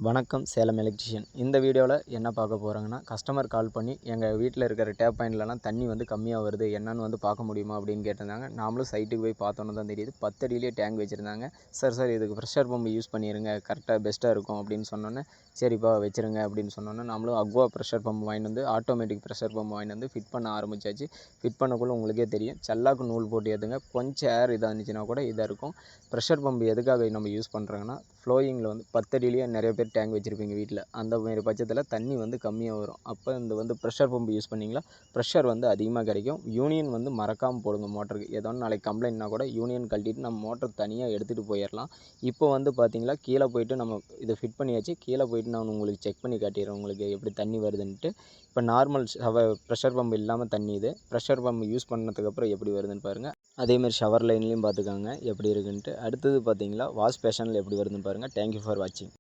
வணக்கம் சேலம் எலக்ட்ரிஷியன். இந்த வீடியோவில் என்ன பார்க்க போகிறாங்கன்னா, கஸ்டமர் கால் பண்ணி எங்கள் வீட்டில் இருக்கிற டேப் பாயிண்ட்லலாம் தண்ணி வந்து கம்மியாக வருது, என்னன்னு வந்து பார்க்க முடியுமா அப்படின்னு கேட்டிருந்தாங்க. நாமளும் சைட்டுக்கு போய் பார்த்தோன்னு தான் தெரியுது, 10 அடியிலேயே டேங்க் வச்சுருந்தாங்க. சார் இதுக்கு ப்ரெஷர் பம்பு யூஸ் பண்ணிடுங்க, கரெக்டாக பெஸ்ட்டாக இருக்கும் அப்படின்னு சொன்னோன்னே, சரிப்பா வச்சுருங்க அப்படின்னு சொன்னோன்னே, நாமளும் அக்வா ப்ரெஷர் பம்பு வாங்கிட்டு வந்து ஆட்டோமேட்டிக் ப்ரெஷர் பம்பு வாங்கிட்டு வந்து ஃபிட் பண்ண ஆரம்பிச்சாச்சு. ஃபிட் பண்ணக்குள்ளே உங்களுக்கே தெரியும், சல்லாக்கு நூல் போட்டு ஏற்றுங்க, கொஞ்சம் ஏர் இதாக இருந்துச்சுன்னா கூட இதாக இருக்கும். ப்ரெஷர் பம்பு எதுக்காக நம்ம யூஸ் பண்ணுறாங்கன்னா, ஃப்ளோயிங்கில் வந்து 10 அடியிலேயே நிறைய பேர் டேங்க் வச்சுருப்பீங்க வீட்டில். அந்த மாதிரி பட்சத்தில் தண்ணி வந்து கம்மியாக வரும். அப்போ இந்த வந்து ப்ரெஷர் பம்பு யூஸ் பண்ணிங்களா, ப்ரெஷர் வந்து அதிகமாக கிடைக்கும். யூனியன் வந்து மறக்காமல் போடுங்க மோட்டருக்கு. ஏதோ ஒன்று நாளைக்கு கம்ப்ளைண்ட்னா கூட யூனியன் கழட்டிட்டு நம்ம மோட்டர் தனியாக எடுத்துகிட்டு போயிடலாம். இப்போ வந்து பார்த்தீங்களா, கீழே போயிட்டு நம்ம இதை ஃபிட் பண்ணியாச்சு. கீழே போயிட்டு நான் உங்களுக்கு செக் பண்ணி காட்டிடுறேன் உங்களுக்கு எப்படி தண்ணி வருதுன்ட்டு. இப்போ நார்மல் ப்ரெஷர் பம்பு இல்லாமல் தண்ணி இது. ப்ரெஷர் பம்பு யூஸ் பண்ணதுக்கப்புறம் எப்படி வருதுன்னு பாருங்கள். அதேமாதிரி ஷவர் லைன்லேயும் பார்த்துக்காங்க எப்படி இருக்குன்ட்டு. அடுத்தது பார்த்தீங்களா, வாஷ் பேஷனில் எப்படி வருதுன்னு பாருங்கள். தேங்க்யூ ஃபார் வாட்சிங்.